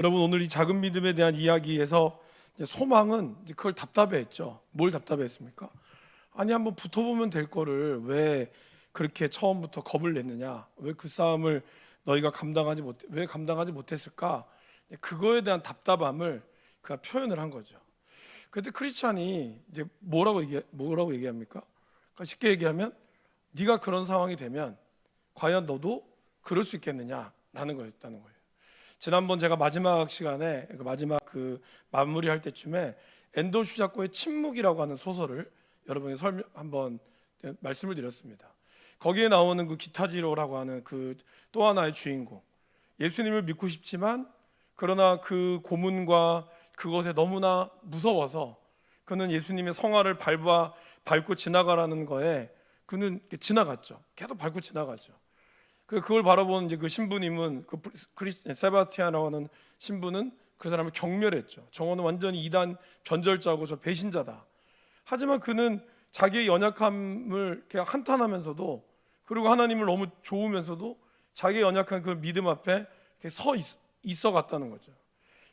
여러분, 오늘 이 작은 믿음에 대한 이야기에서 소망은 이제 그걸 답답해했죠. 뭘 답답해했습니까? 아니, 한번 붙어보면 될 거를 왜 그렇게 처음부터 겁을 냈느냐? 왜 그 싸움을 너희가 왜 감당하지 못했을까? 그거에 대한 답답함을 그가 표현을 한 거죠. 그때 크리스찬이 이제 뭐라고 얘기합니까? 그러니까 쉽게 얘기하면 네가 그런 상황이 되면 과연 너도 그럴 수 있겠느냐라는 거였다는 거예요. 지난번 제가 마지막 시간에 마지막 마무리할 때쯤에 엔도 슈자코의 침묵이라고 하는 소설을 여러분에게 한번 말씀을 드렸습니다. 거기에 나오는 그 기타지로라고 하는 그 또 하나의 주인공, 예수님을 믿고 싶지만 그러나 그 고문과 그것에 너무나 무서워서 그는 예수님의 성화를 밟고 지나가라는 거에 그는 지나갔죠. 계속 밟고 지나가죠. 그걸 바라본 이제 그 신부님은 세바스티안이라고 하는 신부는 그 사람을 경멸했죠. 저거는 완전히 이단 변절자고 저 배신자다. 하지만 그는 자기의 연약함을 그냥 한탄하면서도, 그리고 하나님을 너무 좋으면서도 자기의 연약한 그 믿음 앞에 서 있어 갔다는 거죠.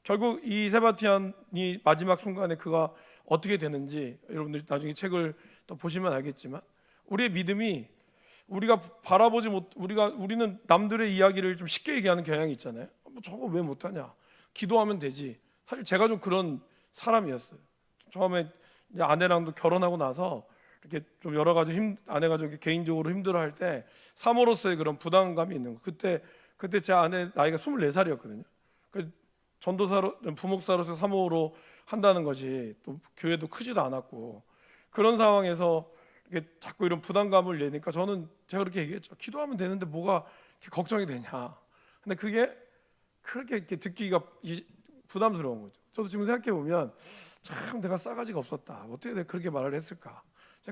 결국 이 세바스티안이 마지막 순간에 그가 어떻게 되는지 여러분들이 나중에 책을 또 보시면 알겠지만, 우리의 믿음이 우리는 남들의 이야기를 좀 쉽게 얘기하는 경향이 있잖아요. 뭐 저거 왜 못하냐? 기도하면 되지. 사실 제가 좀 그런 사람이었어요. 처음에 이제 아내랑도 결혼하고 나서 이렇게 좀 여러 가지 아내가 좀 개인적으로 힘들어할 때 사모로서의 그런 부담감이 있는 거. 그때 제 아내 나이가 24살이었거든요. 그 전도사로 부목사로서 사모로 한다는 것이 또 교회도 크지도 않았고, 그런 상황에서 이게 자꾸 이런 부담감을 내니까 제가 그렇게 얘기했죠. 기도하면 되는데 뭐가 걱정이 되냐. 근데 그게 그렇게 듣기가 부담스러운 거죠. 저도 지금 생각해 보면 참 내가 싸가지가 없었다. 어떻게 내가 그렇게 말을 했을까?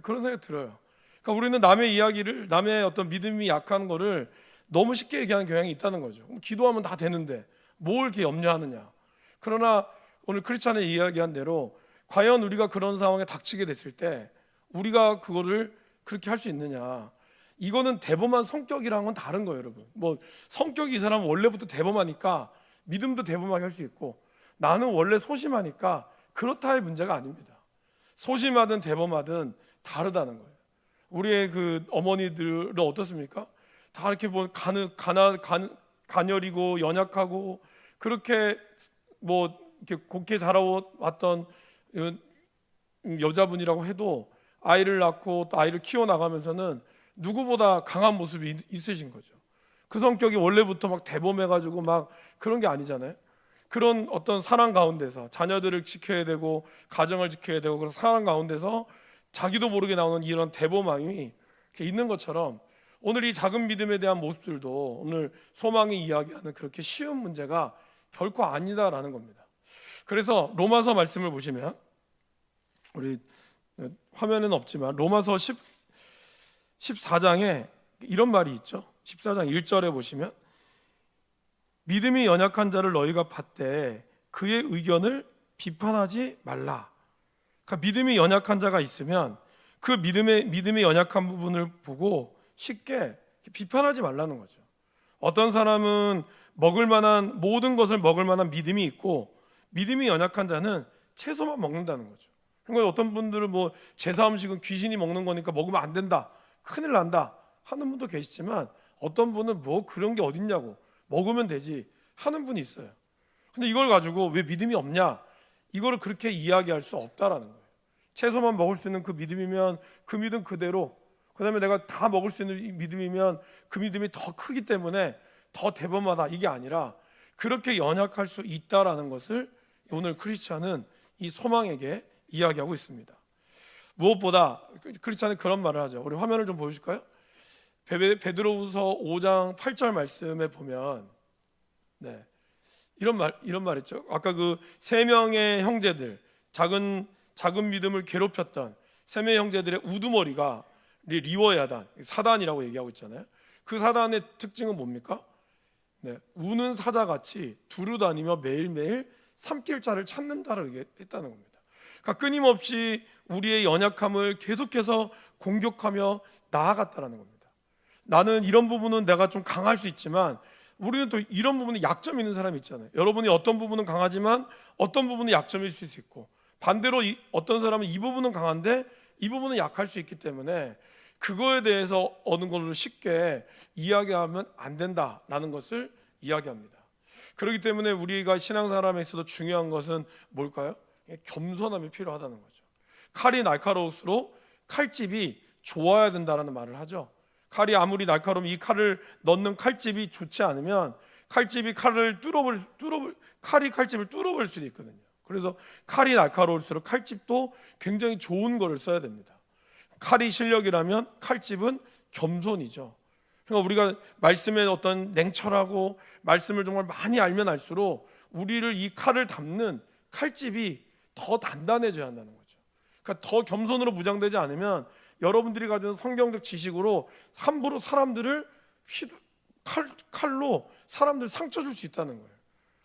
그런 생각이 들어요. 그러니까 우리는 남의 이야기를, 남의 어떤 믿음이 약한 거를 너무 쉽게 얘기하는 경향이 있다는 거죠. 기도하면 다 되는데 뭘 이렇게 염려하느냐. 그러나 오늘 크리스찬의 이야기한 대로 과연 우리가 그런 상황에 닥치게 됐을 때 우리가 그거를 그렇게 할 수 있느냐. 이거는 대범한 성격이랑은 다른 거예요, 여러분. 뭐 성격이 이 사람은 원래부터 대범하니까 믿음도 대범하게 할 수 있고, 나는 원래 소심하니까 그렇다의 문제가 아닙니다. 소심하든 대범하든 다르다는 거예요. 우리의 그 어머니들은 어떻습니까? 다 이렇게 뭐 가녀리고 연약하고 그렇게 뭐 이렇게 곱게 자라왔던 여자분이라고 해도 아이를 낳고 또 아이를 키워나가면서는 누구보다 강한 모습이 있으신 거죠. 그 성격이 원래부터 막 대범해가지고 막 그런 게 아니잖아요. 그런 어떤 사랑 가운데서 자녀들을 지켜야 되고 가정을 지켜야 되고, 그런 사랑 가운데서 자기도 모르게 나오는 이런 대범함이 있는 것처럼, 오늘 이 작은 믿음에 대한 모습들도 오늘 소망이 이야기하는 그렇게 쉬운 문제가 결코 아니다라는 겁니다. 그래서 로마서 말씀을 보시면, 우리 화면에는 없지만 로마서 14장에 이런 말이 있죠. 14장 1절에 보시면, 믿음이 연약한 자를 너희가 받되 그의 의견을 비판하지 말라. 그러니까 믿음이 연약한 자가 있으면 그 믿음의 연약한 부분을 보고 쉽게 비판하지 말라는 거죠. 어떤 사람은 모든 것을 먹을 만한 믿음이 있고, 믿음이 연약한 자는 채소만 먹는다는 거죠. 그러니까 어떤 분들은 뭐 제사 음식은 귀신이 먹는 거니까 먹으면 안 된다, 큰일 난다 하는 분도 계시지만, 어떤 분은 뭐 그런 게 어딨냐고, 먹으면 되지 하는 분이 있어요. 근데 이걸 가지고 왜 믿음이 없냐, 이거를 그렇게 이야기할 수 없다라는 거예요. 채소만 먹을 수 있는 그 믿음이면 그 믿음 그대로, 그 다음에 내가 다 먹을 수 있는 믿음이면 그 믿음이 더 크기 때문에 더 대범하다, 이게 아니라 그렇게 연약할 수 있다라는 것을 오늘 크리스찬은 이 소망에게 이야기하고 있습니다. 무엇보다 크리스찬은 그런 말을 하죠. 우리 화면을 좀 보여줄까요? 베드로후서 5장 8절 말씀에 보면 이런 말 있죠. 아까 그 세 명의 형제들, 작은 믿음을 괴롭혔던 세 명의 형제들의 우두머리가 리워야단, 사단이라고 얘기하고 있잖아요. 그 사단의 특징은 뭡니까? 우는 사자같이 두루다니며 매일매일 삼킬 자를 찾는다라고 했다는 겁니다. 그러니까 끊임없이 우리의 연약함을 계속해서 공격하며 나아갔다라는 겁니다. 나는 이런 부분은 내가 좀 강할 수 있지만 우리는 또 이런 부분에 약점이 있는 사람이 있잖아요. 여러분이 어떤 부분은 강하지만 어떤 부분은 약점일 수 있고, 반대로 어떤 사람은 이 부분은 강한데 이 부분은 약할 수 있기 때문에 그거에 대해서 어느 걸로 쉽게 이야기하면 안 된다라는 것을 이야기합니다. 그렇기 때문에 우리가 신앙생활에 있어서 중요한 것은 뭘까요? 겸손함이 필요하다는 거죠. 칼이 날카로울수록 칼집이 좋아야 된다라는 말을 하죠. 칼이 아무리 날카로우면 이 칼을 넣는 칼집이 좋지 않으면 칼집이 칼을 칼이 칼집을 뚫어버릴 수도 있거든요. 그래서 칼이 날카로울수록 칼집도 굉장히 좋은 거를 써야 됩니다. 칼이 실력이라면 칼집은 겸손이죠. 그러니까 우리가 말씀에 어떤 냉철하고 말씀을 정말 많이 알면 알수록 우리를 이 칼을 담는 칼집이 더 단단해져야 한다는 거죠. 그러니까 더 겸손으로 무장되지 않으면 여러분들이 가진 성경적 지식으로 함부로 사람들을 칼로 사람들 상처 줄 수 있다는 거예요.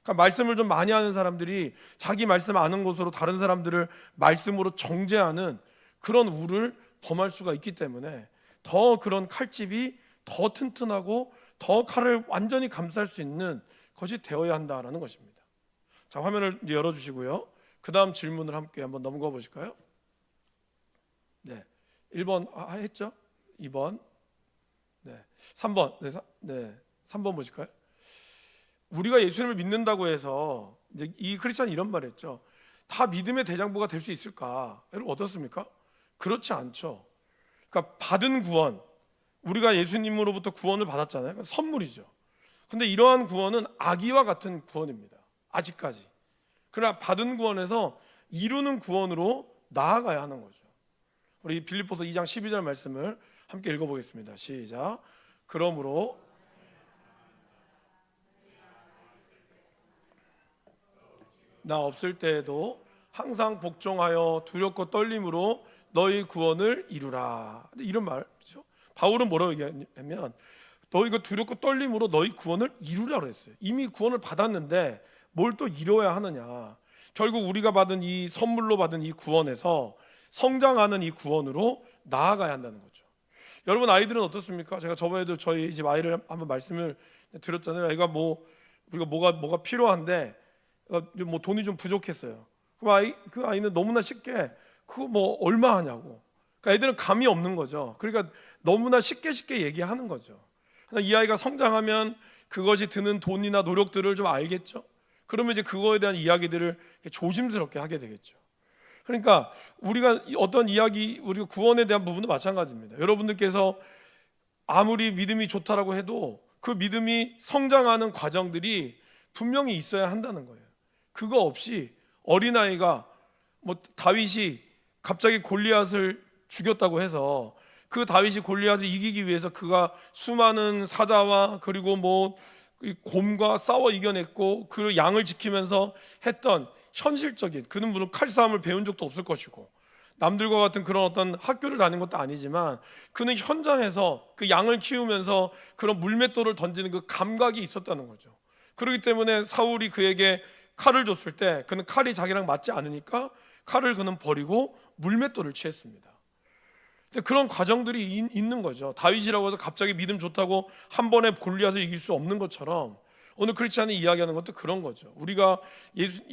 그러니까 말씀을 좀 많이 하는 사람들이 자기 말씀 아는 곳으로 다른 사람들을 말씀으로 정죄하는 그런 우를 범할 수가 있기 때문에 더 그런 칼집이 더 튼튼하고 더 칼을 완전히 감쌀 수 있는 것이 되어야 한다라는 것입니다. 자, 화면을 열어주시고요. 그 다음 질문을 함께 한번 넘어가 보실까요? 네, 1번 했죠? 2번, 네, 3번, 네, 3번 보실까요? 우리가 예수님을 믿는다고 해서 이제 이 크리스찬이 이런 말을 했죠. 다 믿음의 대장부가 될 수 있을까? 여러분 어떻습니까? 그렇지 않죠. 그러니까 받은 구원, 우리가 예수님으로부터 구원을 받았잖아요. 그러니까 선물이죠. 근데 이러한 구원은 아기와 같은 구원입니다. 아직까지. 그러나 받은 구원에서 이루는 구원으로 나아가야 하는 거죠. 우리 빌립보서 2장 12절 말씀을 함께 읽어보겠습니다. 시작. 그러므로 나 없을 때에도 항상 복종하여 두렵고 떨림으로 너희 구원을 이루라. 이런 말이죠. 바울은 뭐라고 얘기하냐면 너희가 두렵고 떨림으로 너희 구원을 이루라고 했어요. 이미 구원을 받았는데 뭘 또 이뤄야 하느냐. 결국 우리가 받은 이 선물로 받은 이 구원에서 성장하는 이 구원으로 나아가야 한다는 거죠. 여러분 아이들은 어떻습니까? 제가 저번에도 저희 집 아이를 한번 말씀을 드렸잖아요. 애가 우리가 뭐가 필요한데 뭐 돈이 좀 부족했어요. 그 아이는 너무나 쉽게 그거 뭐 얼마 하냐고. 그러니까 애들은 감이 없는 거죠. 그러니까 너무나 쉽게 얘기하는 거죠. 이 아이가 성장하면 그것이 드는 돈이나 노력들을 좀 알겠죠. 그러면 이제 그거에 대한 이야기들을 조심스럽게 하게 되겠죠. 그러니까 우리가 어떤 이야기, 우리가 구원에 대한 부분도 마찬가지입니다. 여러분들께서 아무리 믿음이 좋다라고 해도 그 믿음이 성장하는 과정들이 분명히 있어야 한다는 거예요. 그거 없이 어린아이가 뭐 다윗이 갑자기 골리앗을 죽였다고 해서 그 다윗이 골리앗을 이기기 위해서 그가 수많은 사자와 그리고 뭐 곰과 싸워 이겨냈고 그 양을 지키면서 했던 현실적인, 그는 물론 칼싸움을 배운 적도 없을 것이고 남들과 같은 그런 어떤 학교를 다닌 것도 아니지만 그는 현장에서 그 양을 키우면서 그런 물맷돌을 던지는 그 감각이 있었다는 거죠. 그렇기 때문에 사울이 그에게 칼을 줬을 때 그는 칼이 자기랑 맞지 않으니까 칼을 그는 버리고 물맷돌을 취했습니다. 근데 그런 과정들이 있는 거죠. 다윗이라고 해서 갑자기 믿음 좋다고 한 번에 골리앗을 이길 수 없는 것처럼 오늘 크리스찬이 이야기하는 것도 그런 거죠. 우리가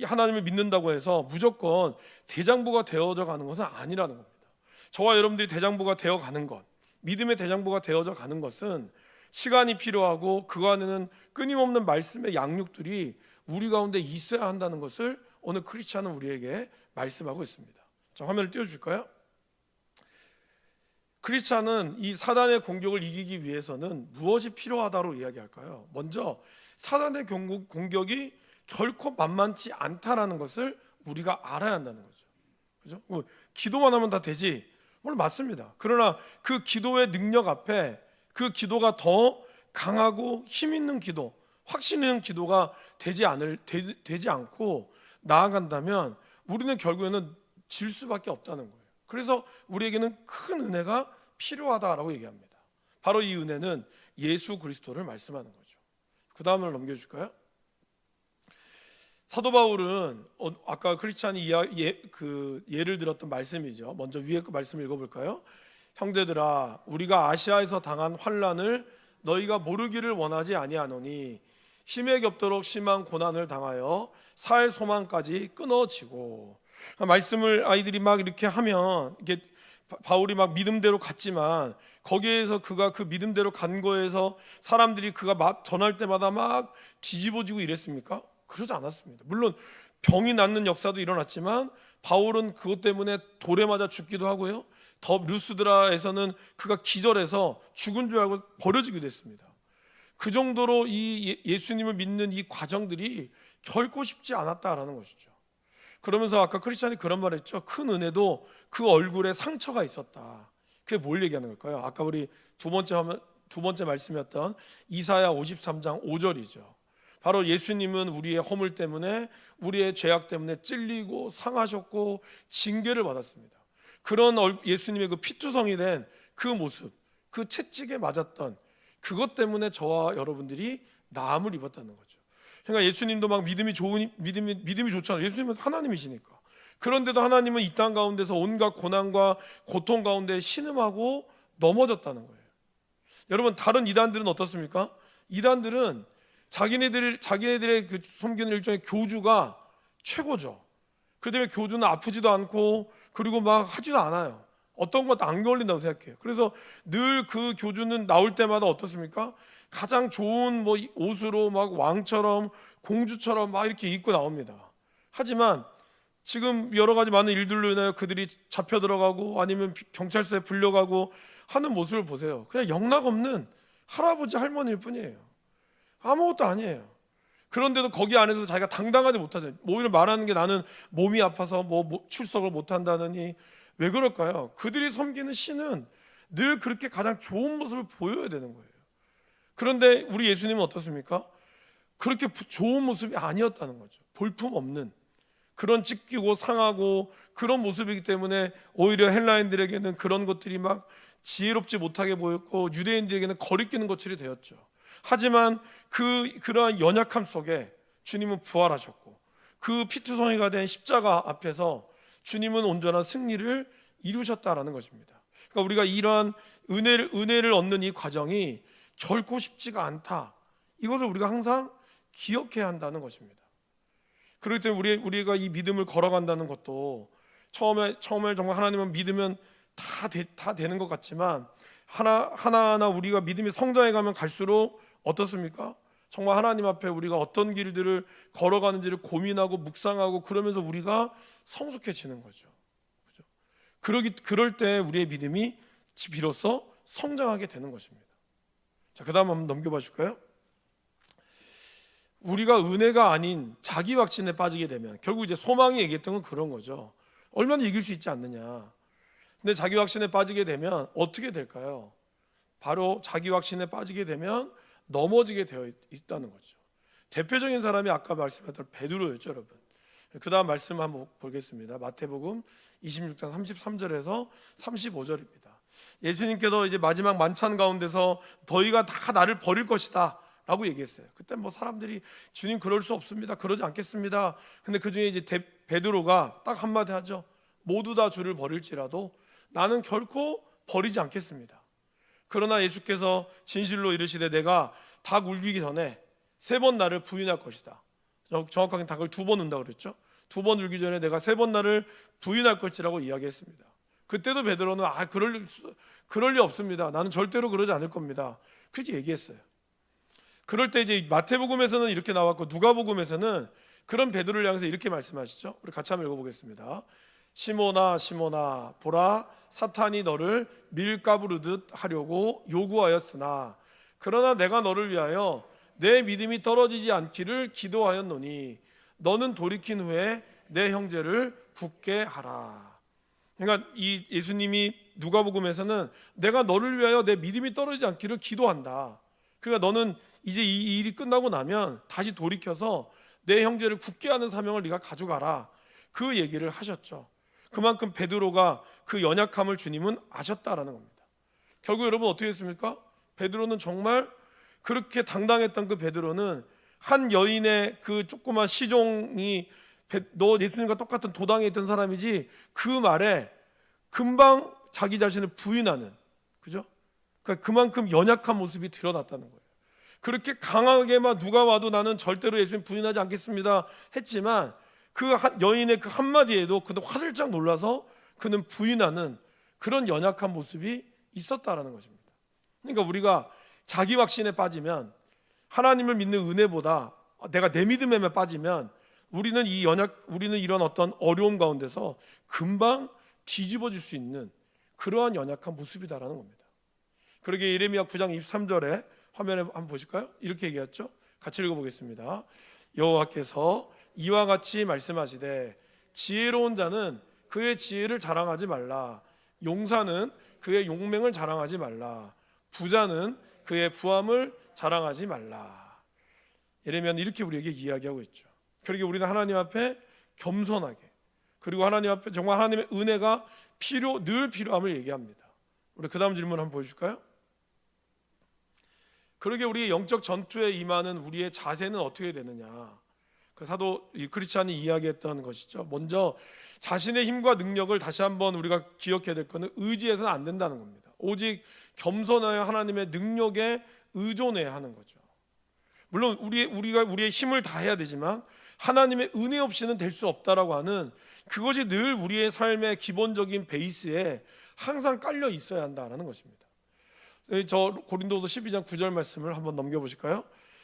하나님을 믿는다고 해서 무조건 대장부가 되어져 가는 것은 아니라는 겁니다. 저와 여러분들이 대장부가 되어 가는 것, 믿음의 대장부가 되어져 가는 것은 시간이 필요하고 그 안에는 끊임없는 말씀의 양육들이 우리 가운데 있어야 한다는 것을 오늘 크리스찬은 우리에게 말씀하고 있습니다. 자, 화면을 띄워줄까요? 크리스찬은 이 사단의 공격을 이기기 위해서는 무엇이 필요하다고 이야기할까요? 먼저 사단의 공격이 결코 만만치 않다라는 것을 우리가 알아야 한다는 거죠. 그죠? 뭐 기도만 하면 다 되지. 물론 맞습니다. 그러나 그 기도의 능력 앞에 그 기도가 더 강하고 힘 있는 기도, 확신 있는 기도가 되지 않고 나아간다면 우리는 결국에는 질 수밖에 없다는 거예요. 그래서 우리에게는 큰 은혜가 필요하다라고 얘기합니다. 바로 이 은혜는 예수 그리스도를 말씀하는 거죠. 그 다음을 넘겨줄까요? 사도 바울은 아까 크리스찬이 예를 들었던 말씀이죠. 먼저 위에 그 말씀 읽어볼까요? 형제들아, 우리가 아시아에서 당한 환난을 너희가 모르기를 원하지 아니하노니 힘에 겹도록 심한 고난을 당하여 살 소망까지 끊어지고. 말씀을 아이들이 막 이렇게 하면 이게 바울이 막 믿음대로 갔지만 거기에서 그가 그 믿음대로 간 거에서 사람들이 그가 막 전할 때마다 막 뒤집어지고 이랬습니까? 그러지 않았습니다. 물론 병이 낫는 역사도 일어났지만 바울은 그것 때문에 돌에 맞아 죽기도 하고요. 더 루스드라에서는 그가 기절해서 죽은 줄 알고 버려지기도 했습니다. 그 정도로 이 예수님을 믿는 이 과정들이 결코 쉽지 않았다라는 것이죠. 그러면서 아까 크리스찬이 그런 말을 했죠. 큰 은혜도 그 얼굴에 상처가 있었다. 그게 뭘 얘기하는 걸까요? 아까 우리 두 번째 말씀이었던 이사야 53장 5절이죠. 바로 예수님은 우리의 허물 때문에, 우리의 죄악 때문에 찔리고 상하셨고 징계를 받았습니다. 그런 예수님의 그 피투성이 된 그 모습, 그 채찍에 맞았던 그것 때문에 저와 여러분들이 나음을 입었다는 거죠. 그러니까 예수님도 막 믿음이 좋잖아요. 예수님은 하나님이시니까. 그런데도 하나님은 이 땅 가운데서 온갖 고난과 고통 가운데 신음하고 넘어졌다는 거예요. 여러분, 다른 이단들은 어떻습니까? 이단들은 자기네들의 그 섬기는 일종의 교주가 최고죠. 그 때문에 교주는 아프지도 않고 그리고 막 하지도 않아요. 어떤 것도 안 걸린다고 생각해요. 그래서 늘 그 교주는 나올 때마다 어떻습니까? 가장 좋은 뭐 옷으로 막 왕처럼 공주처럼 막 이렇게 입고 나옵니다. 하지만 지금 여러 가지 많은 일들로 인하여 그들이 잡혀 들어가고 아니면 경찰서에 불려가고 하는 모습을 보세요. 그냥 영락없는 할아버지 할머니일 뿐이에요. 아무것도 아니에요. 그런데도 거기 안에서 자기가 당당하지 못하죠. 오히려 말하는 게 나는 몸이 아파서 뭐 출석을 못한다느니. 왜 그럴까요? 그들이 섬기는 신은 늘 그렇게 가장 좋은 모습을 보여야 되는 거예요. 그런데 우리 예수님은 어떻습니까? 그렇게 좋은 모습이 아니었다는 거죠. 볼품없는 그런 찢기고 상하고 그런 모습이기 때문에 오히려 헬라인들에게는 그런 것들이 막 지혜롭지 못하게 보였고 유대인들에게는 거리끼는 것들이 되었죠. 하지만 그러한 연약함 속에 주님은 부활하셨고 그 피투성이가 된 십자가 앞에서 주님은 온전한 승리를 이루셨다라는 것입니다. 그러니까 우리가 이러한 은혜를 얻는 이 과정이 결코 쉽지가 않다. 이것을 우리가 항상 기억해야 한다는 것입니다. 그렇기 때문에 우리가 이 믿음을 걸어간다는 것도 처음에 정말 하나님은 믿으면 다 되는 것 같지만 하나하나 우리가 믿음이 성장해 가면 갈수록 어떻습니까? 정말 하나님 앞에 우리가 어떤 길들을 걸어가는지를 고민하고 묵상하고 그러면서 우리가 성숙해지는 거죠. 그럴 때 우리의 믿음이 비로소 성장하게 되는 것입니다. 자, 그다음 한번 넘겨봐 줄까요? 우리가 은혜가 아닌 자기 확신에 빠지게 되면 결국 이제 소망이 얘기했던 건 그런 거죠. 얼마나 이길 수 있지 않느냐. 근데 자기 확신에 빠지게 되면 어떻게 될까요? 바로 자기 확신에 빠지게 되면 넘어지게 되어 있다는 거죠. 대표적인 사람이 아까 말씀했던 베드로였죠, 여러분. 그 다음 말씀 한번 보겠습니다. 마태복음 26장 33절에서 35절입니다. 예수님께서 이제 마지막 만찬 가운데서 너희가 다 나를 버릴 것이다 라고 얘기했어요. 그때 뭐 사람들이 주님 그럴 수 없습니다, 그러지 않겠습니다. 근데 그 중에 이제 베드로가 딱 한마디 하죠. 모두 다 주를 버릴지라도 나는 결코 버리지 않겠습니다. 그러나 예수께서 진실로 이르시되 내가 닭 울리기 전에 3번 나를 부인할 것이다. 정확하게 닭을 2번 운다고 그랬죠. 2번 울기 전에 내가 3번 나를 부인할 것이라고 이야기했습니다. 그때도 베드로는 그럴 리 없습니다. 나는 절대로 그러지 않을 겁니다. 그렇게 얘기했어요. 그럴 때 이제 마태복음에서는 이렇게 나왔고 누가복음에서는 그런 베드로를 향해서 이렇게 말씀하시죠. 우리 같이 한번 읽어보겠습니다. 시몬아 시몬아 보라 사탄이 너를 밀가부르듯 하려고 요구하였으나 그러나 내가 너를 위하여 내 믿음이 떨어지지 않기를 기도하였노니 너는 돌이킨 후에 내 형제를 굳게 하라. 그러니까 이 예수님이 누가복음에서는 내가 너를 위하여 내 믿음이 떨어지지 않기를 기도한다. 그러니까 너는 이제 이 일이 끝나고 나면 다시 돌이켜서 내 형제를 굳게 하는 사명을 네가 가져가라. 그 얘기를 하셨죠. 그만큼 베드로가 그 연약함을 주님은 아셨다라는 겁니다. 결국 여러분 어떻게 했습니까? 베드로는 정말 그렇게 당당했던 그 베드로는 한 여인의 그 조그만 시종이 너 예수님과 똑같은 도당에 있던 사람이지 그 말에 금방 자기 자신을 부인하는, 그죠? 그러니까 그만큼 연약한 모습이 드러났다는 거예요. 그렇게 강하게 막 누가 와도 나는 절대로 예수님 부인하지 않겠습니다 했지만 그 여인의 그 한마디에도 그는 화들짝 놀라서 그는 부인하는 그런 연약한 모습이 있었다라는 것입니다. 그러니까 우리가 자기 확신에 빠지면, 하나님을 믿는 은혜보다 내가 내 믿음에만 빠지면 우리는 이런 어떤 어려움 가운데서 금방 뒤집어질 수 있는 그러한 연약한 모습이다라는 겁니다. 그러게 예레미야 9장 23절에 화면에 한번 보실까요? 이렇게 얘기했죠. 같이 읽어보겠습니다. 여호와께서 이와 같이 말씀하시되 지혜로운 자는 그의 지혜를 자랑하지 말라. 용사는 그의 용맹을 자랑하지 말라. 부자는 그의 부함을 자랑하지 말라. 예레미야는 이렇게 우리에게 이야기하고 있죠. 그러게 우리는 하나님 앞에 겸손하게, 그리고 하나님 앞에 정말 하나님의 은혜가 늘 필요함을 얘기합니다. 우리 그 다음 질문 한번 보여줄까요? 그러게 우리의 영적 전투에 임하는 우리의 자세는 어떻게 되느냐? 그 사도 크리스찬이 이야기했던 것이죠. 먼저 자신의 힘과 능력을 다시 한번 우리가 기억해야 될 것은 의지해서는 안 된다는 겁니다. 오직 겸손하여 하나님의 능력에 의존해야 하는 거죠. 물론 우리가 우리의 힘을 다해야 되지만 하나님의 은혜 없이는 될 수 없다라고 하는 그것이 늘 우리의 삶의 기본적인 베이스에 항상 깔려 있어야 한다는 것입니다. 저 고린도서 12장 9절 말씀을 한번 넘겨보실까요?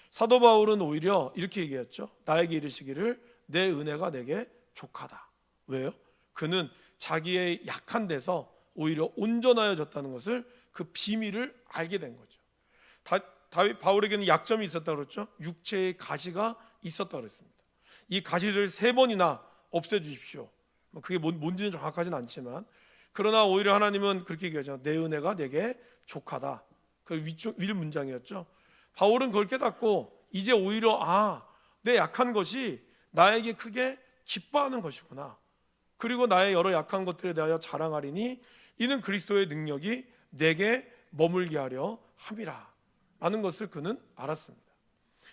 사도 바울은 오히려 이렇게 얘기했죠. 나에게 이르시기를 내 은혜가 내게 족하다. 왜요? 그는 자기의 약한 데서 오히려 온전하여졌다는 것을, 그 비밀을 알게 된 거죠. 바울에게는 약점이 있었다고 그랬죠. 육체의 가시가 있었다고 그랬습니다. 이 가시를 3번이나 없애주십시오. 그게 뭔지는 정확하진 않지만, 그러나 오히려 하나님은 그렇게 얘기하죠. 내 은혜가 내게 족하다. 그 윗 문장이었죠. 바울은 그걸 깨닫고 이제 오히려 내 약한 것이 나에게 크게 기뻐하는 것이구나. 그리고 나의 여러 약한 것들에 대하여 자랑하리니 이는 그리스도의 능력이 내게 머물게 하려 함이라 라는 것을 그는 알았습니다.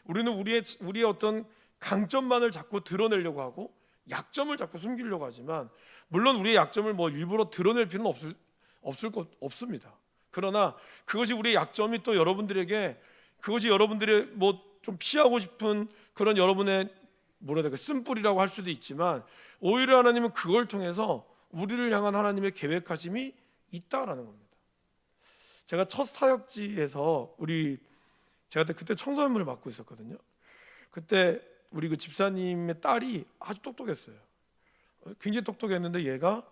우리는 우리의 어떤 강점만을 자꾸 드러내려고 하고 약점을 자꾸 숨기려고 하지만, 물론 우리의 약점을 일부러 드러낼 필요는 없습니다. 그러나 그것이 우리의 약점이 또 여러분들에게, 그것이 여러분들의 좀 피하고 싶은 그런 여러분의 쓴뿌리라고 할 수도 있지만, 오히려 하나님은 그걸 통해서 우리를 향한 하나님의 계획하심이 있다라는 겁니다. 제가 첫 사역지에서 제가 그때 청소년부를 맡고 있었거든요. 그때 우리 그 집사님의 딸이 아주 똑똑했어요. 굉장히 똑똑했는데 얘가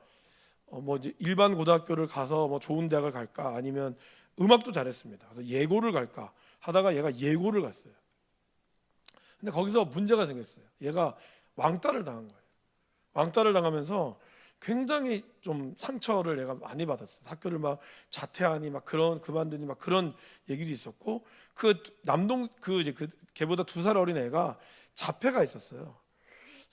이제 일반 고등학교를 가서 좋은 대학을 갈까, 아니면 음악도 잘했습니다. 그래서 예고를 갈까 하다가 얘가 예고를 갔어요. 근데 거기서 문제가 생겼어요. 얘가 왕따를 당한 거예요. 왕따를 당하면서 굉장히 좀 상처를 얘가 많이 받았어요. 학교를 자퇴하니 그만두니 그런 얘기도 있었고, 걔보다 2살 어린 애가 자폐가 있었어요.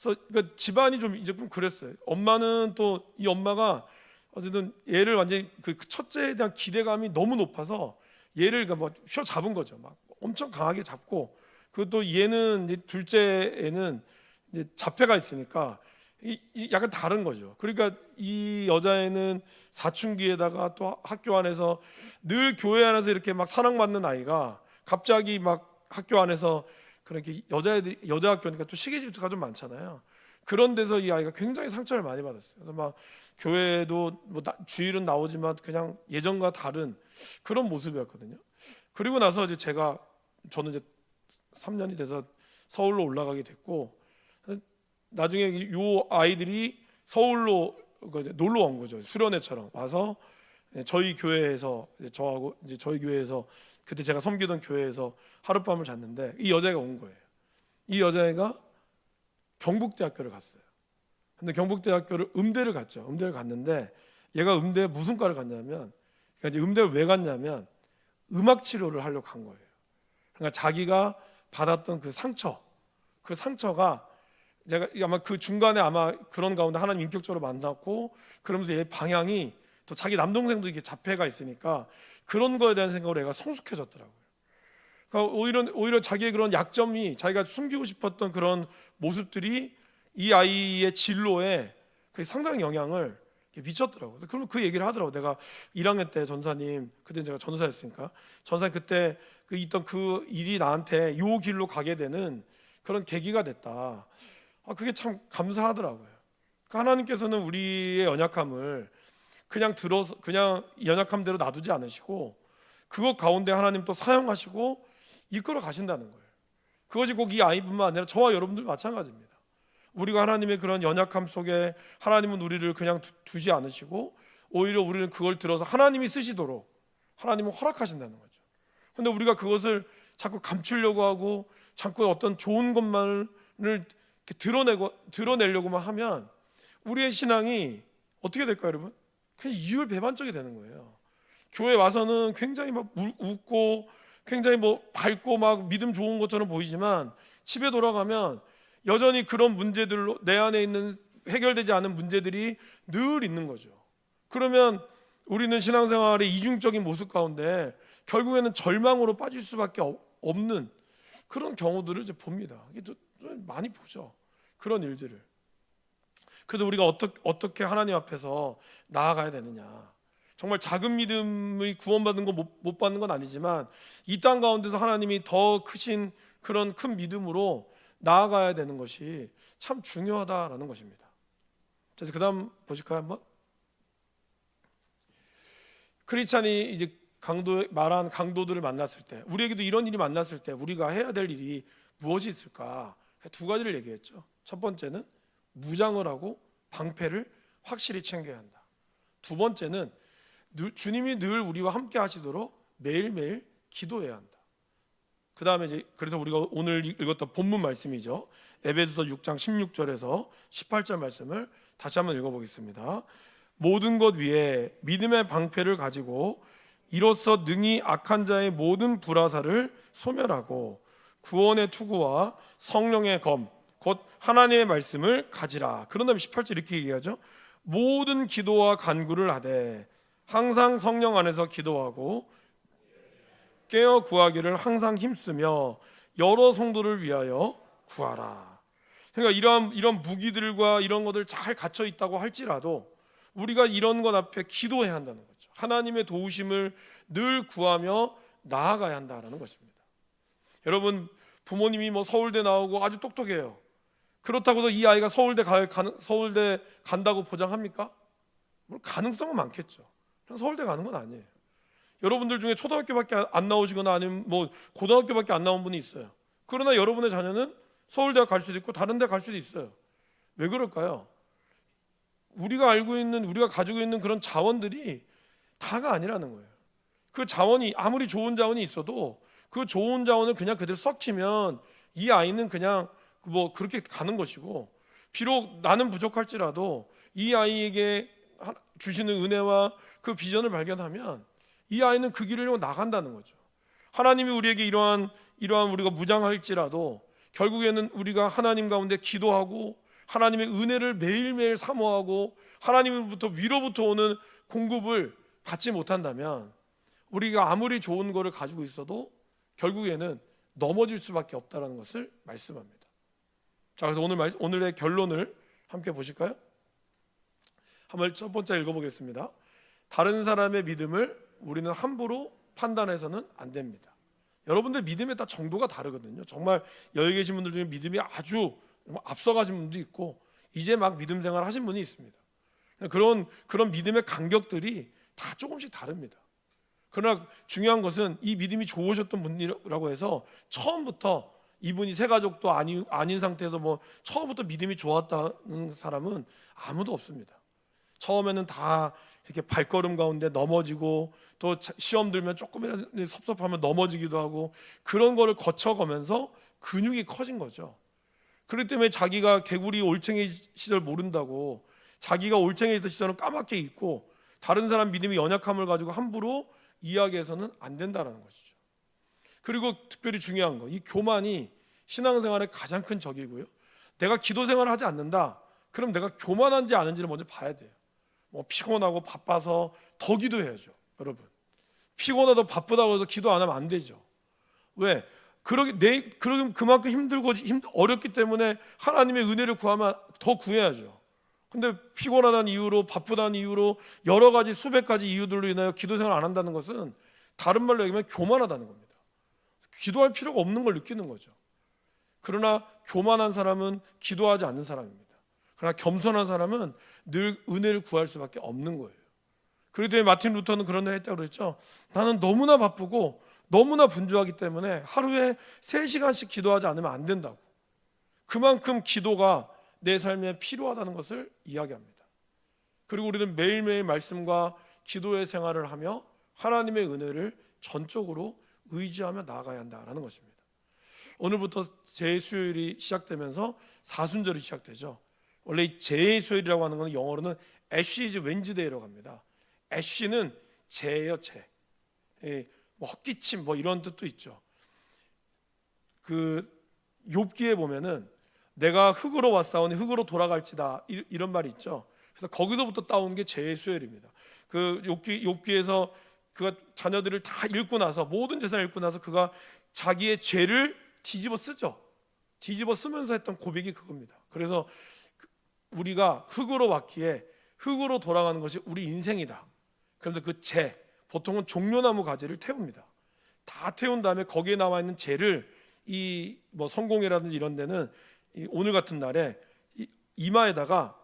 그래서 그러니까 집안이 좀 그랬어요. 엄마는 또 이 엄마가 어쨌든 얘를 완전히 그 첫째에 대한 기대감이 너무 높아서 얘를 휘어 잡은 거죠. 엄청 강하게 잡고, 그리고 또 얘는 이제 둘째 애는 이제 자폐가 있으니까 약간 다른 거죠. 그러니까 이 여자애는 사춘기에다가 또 학교 안에서 늘 교회 안에서 이렇게 사랑받는 아이가 갑자기 학교 안에서 그렇게 여자 학교니까 또 시기 질투가 좀 많잖아요. 그런 데서 이 아이가 굉장히 상처를 많이 받았어요. 그래서 교회에도 주일은 나오지만 그냥 예전과 다른 그런 모습이었거든요. 그리고 나서 이제 저는 이제 3년이 돼서 서울로 올라가게 됐고, 나중에 이 아이들이 서울로 놀러 온 거죠. 수련회처럼 와서 저희 교회에서 저하고 이제 저희 교회에서 그때 제가 섬기던 교회에서 하룻밤을 잤는데 이 여자애가 온 거예요. 이 여자애가 경북대학교를 갔어요. 근데 경북대학교를 음대를 갔죠. 음대를 갔는데 얘가 음대에 무슨 과를 갔냐면, 그러니까 이제 음대를 왜 갔냐면 음악 치료를 하려고 간 거예요. 그러니까 자기가 받았던 그 상처가 제가 아마 그 중간에 그런 가운데 하나님 인격적으로 만났고, 그러면서 얘 방향이 또 자기 남동생도 이게 자폐가 있으니까 그런 거에 대한 생각으로 얘가 성숙해졌더라고요. 그러니까 오히려 자기의 그런 약점이, 자기가 숨기고 싶었던 그런 모습들이 이 아이의 진로에 상당히 영향을 미쳤더라고요. 그러면 그 얘기를 하더라고. 내가 1학년 때 전사님, 그때 제가 전사였으니까 전사님 그때 있던 그 일이 나한테 요 길로 가게 되는 그런 계기가 됐다. 그게 참 감사하더라고요. 그러니까 하나님께서는 우리의 연약함을 그냥 연약함대로 놔두지 않으시고 그것 가운데 하나님 또 사용하시고 이끌어 가신다는 거예요. 그것이 꼭 이 아이뿐만 아니라 저와 여러분들 마찬가지입니다. 우리가 하나님의 그런 연약함 속에 하나님은 우리를 그냥 두지 않으시고 오히려 우리는 그걸 들어서 하나님이 쓰시도록 하나님은 허락하신다는 거죠. 그런데 우리가 그것을 자꾸 감추려고 하고 자꾸 어떤 좋은 것만을 드러내려고만 하면 우리의 신앙이 어떻게 될까요, 여러분? 그냥 이율배반적이 되는 거예요. 교회 와서는 굉장히 막 웃고 굉장히 밝고 막 믿음 좋은 것처럼 보이지만 집에 돌아가면 여전히 그런 문제들로 내 안에 있는 해결되지 않은 문제들이 늘 있는 거죠. 그러면 우리는 신앙생활의 이중적인 모습 가운데 결국에는 절망으로 빠질 수밖에 없는 그런 경우들을 이제 봅니다. 많이 보죠. 그런 일들을. 그래서 우리가 어떻게 하나님 앞에서 나아가야 되느냐. 정말 작은 믿음의 구원받는 거 못 받는 건 아니지만 이 땅 가운데서 하나님이 더 크신 그런 큰 믿음으로 나아가야 되는 것이 참 중요하다라는 것입니다. 그래서 그다음 보실까요 한번? 크리스찬이 이제 말한 강도들을 만났을 때 우리에게도 이런 일이 만났을 때 우리가 해야 될 일이 무엇이 있을까? 두 가지를 얘기했죠. 첫 번째는 무장을 하고 방패를 확실히 챙겨야 한다. 두 번째는 주님이 늘 우리와 함께 하시도록 매일매일 기도해야 한다. 그 다음에 이제 그래서 우리가 오늘 읽었던 본문 말씀이죠. 에베소서 6장 16절에서 18절 말씀을 다시 한번 읽어보겠습니다. 모든 것 위에 믿음의 방패를 가지고 이로써 능히 악한 자의 모든 불화살을 소멸하고 구원의 투구와 성령의 검 곧 하나님의 말씀을 가지라. 그런 다음에 18절 이렇게 얘기하죠. 모든 기도와 간구를 하되 항상 성령 안에서 기도하고 깨어 구하기를 항상 힘쓰며 여러 성도를 위하여 구하라. 그러니까 이런 무기들과 이런 것들 잘 갖춰 있다고 할지라도 우리가 이런 것 앞에 기도해야 한다는 거죠. 하나님의 도우심을 늘 구하며 나아가야 한다는 것입니다. 여러분 부모님이 서울대 나오고 아주 똑똑해요. 그렇다고 해서 이 아이가 서울대 간다고 보장합니까? 가능성은 많겠죠. 서울대 가는 건 아니에요. 여러분들 중에 초등학교밖에 안 나오시거나 아니면 고등학교밖에 안 나온 분이 있어요. 그러나 여러분의 자녀는 서울대 갈 수도 있고 다른 데 갈 수도 있어요. 왜 그럴까요? 우리가 가지고 있는 그런 자원들이 다가 아니라는 거예요. 그 자원이 아무리 좋은 자원이 있어도 그 좋은 자원을 그냥 그대로 썩히면 이 아이는 그냥 그렇게 가는 것이고, 비록 나는 부족할지라도 이 아이에게 주시는 은혜와 그 비전을 발견하면 이 아이는 그 길을 나간다는 거죠. 하나님이 우리에게 이러한 우리가 무장할지라도 결국에는 우리가 하나님 가운데 기도하고 하나님의 은혜를 매일매일 사모하고 하나님으로부터 위로부터 오는 공급을 받지 못한다면 우리가 아무리 좋은 거를 가지고 있어도 결국에는 넘어질 수밖에 없다는 것을 말씀합니다. 자, 그래서 오늘의 결론을 함께 보실까요? 한번 첫 번째 읽어보겠습니다. 다른 사람의 믿음을 우리는 함부로 판단해서는 안 됩니다. 여러분들 믿음에 따라 정도가 다르거든요. 정말 여기 계신 분들 중에 믿음이 아주 앞서가신 분도 있고 이제 막 믿음 생활 하신 분이 있습니다. 그런 믿음의 간격들이 다 조금씩 다릅니다. 그러나 중요한 것은 이 믿음이 좋으셨던 분이라고 해서 처음부터 이분이 새 가족도 아닌 상태에서 처음부터 믿음이 좋았다는 사람은 아무도 없습니다. 처음에는 다 이렇게 발걸음 가운데 넘어지고 또 시험 들면 조금이라도 섭섭하면 넘어지기도 하고 그런 거를 거쳐가면서 근육이 커진 거죠. 그렇기 때문에 자기가 개구리 올챙이 시절 모른다고 자기가 올챙이 있던 시절은 까맣게 있고 다른 사람 믿음이 연약함을 가지고 함부로 이야기해서는 안 된다는 것이죠. 그리고 특별히 중요한 거, 이 교만이 신앙생활의 가장 큰 적이고요. 내가 기도 생활을 하지 않는다. 그럼 내가 교만한지 아닌지를 먼저 봐야 돼요. 피곤하고 바빠서 더 기도해야죠. 여러분, 피곤하고 바쁘다고 해서 기도 안 하면 안 되죠. 왜? 그만큼 힘들고 어렵기 때문에 하나님의 은혜를 구하면 더 구해야죠. 근데 피곤하다는 이유로, 바쁘다는 이유로, 여러 가지 수백 가지 이유들로 인하여 기도 생활 안 한다는 것은 다른 말로 얘기하면 교만하다는 겁니다. 기도할 필요가 없는 걸 느끼는 거죠. 그러나 교만한 사람은 기도하지 않는 사람입니다. 그러나 겸손한 사람은 늘 은혜를 구할 수밖에 없는 거예요. 그렇기 때문에 마틴 루터는 그런 말 했다고 그랬죠. 나는 너무나 바쁘고 너무나 분주하기 때문에 하루에 3시간씩 기도하지 않으면 안 된다고. 그만큼 기도가 내 삶에 필요하다는 것을 이야기합니다. 그리고 우리는 매일매일 말씀과 기도의 생활을 하며 하나님의 은혜를 전적으로 의지하며 나아가야 한다는 것입니다. 오늘부터 제수요일이 시작되면서 사순절이 시작되죠. 원래 이 제수요일이라고 하는 것은 영어로는 애쉬즈 웬즈데이라고 합니다. 애쉬는 재예요, 재. 뭐 헛기침 뭐 이런 뜻도 있죠. 그 욥기에 보면은 내가 흙으로 왔사오니 흙으로 돌아갈지다 이런 말이 있죠. 그래서 거기서부터 따온 게 제수요일입니다. 그 욥기에서 그가 자녀들을 다 잃고 나서 모든 재산을 잃고 나서 그가 자기의 죄를 뒤집어 쓰죠. 뒤집어 쓰면서 했던 고백이 그겁니다. 그래서 우리가 흙으로 왔기에 흙으로 돌아가는 것이 우리 인생이다. 그런데 그 재, 보통은 종려나무 가지를 태웁니다. 다 태운 다음에 거기에 나와 있는 재를 이 뭐 성공회라든지 이런 데는 오늘 같은 날에 이마에다가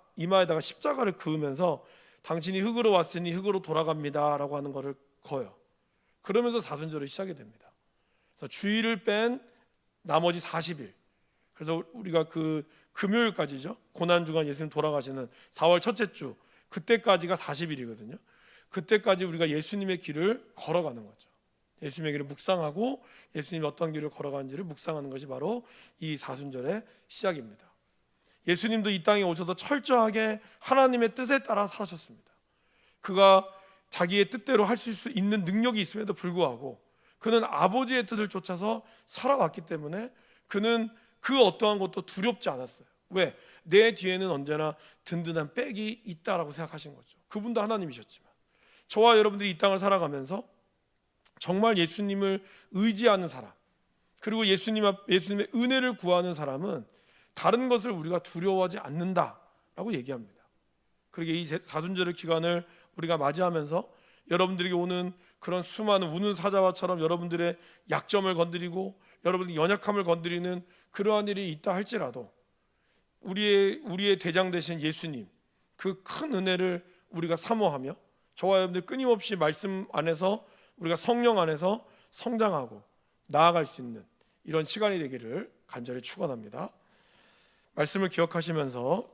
십자가를 그으면서 당신이 흙으로 왔으니 흙으로 돌아갑니다라고 하는 것을 거요. 그러면서 사순절이 시작이 됩니다. 그래서 주일을 뺀 나머지 40일. 그래서 우리가 그 금요일까지죠. 고난주간 예수님 돌아가시는 4월 첫째 주 그때까지가 40일이거든요. 그때까지 우리가 예수님의 길을 걸어가는 거죠. 예수님의 길을 묵상하고 예수님이 어떤 길을 걸어가는지를 묵상하는 것이 바로 이 사순절의 시작입니다. 예수님도 이 땅에 오셔서 철저하게 하나님의 뜻에 따라 사셨습니다. 그가 자기의 뜻대로 할 수 있는 능력이 있음에도 불구하고 그는 아버지의 뜻을 쫓아서 살아왔기 때문에 그는 그 어떠한 것도 두렵지 않았어요. 왜? 내 뒤에는 언제나 든든한 백이 있다라고 생각하신 거죠. 그분도 하나님이셨지만 저와 여러분들이 이 땅을 살아가면서 정말 예수님을 의지하는 사람, 그리고 예수님의 은혜를 구하는 사람은 다른 것을 우리가 두려워하지 않는다라고 얘기합니다. 그러게 이 사순절의 기간을 우리가 맞이하면서 여러분들에게 오는 그런 수많은 우는 사자와처럼 여러분들의 약점을 건드리고 여러분들의 연약함을 건드리는 그러한 일이 있다 할지라도 우리의 대장 되신 예수님, 그 큰 은혜를 우리가 사모하며 저와 여러분들 끊임없이 말씀 안에서 우리가 성령 안에서 성장하고 나아갈 수 있는 이런 시간이 되기를 간절히 축원합니다. 말씀을 기억하시면서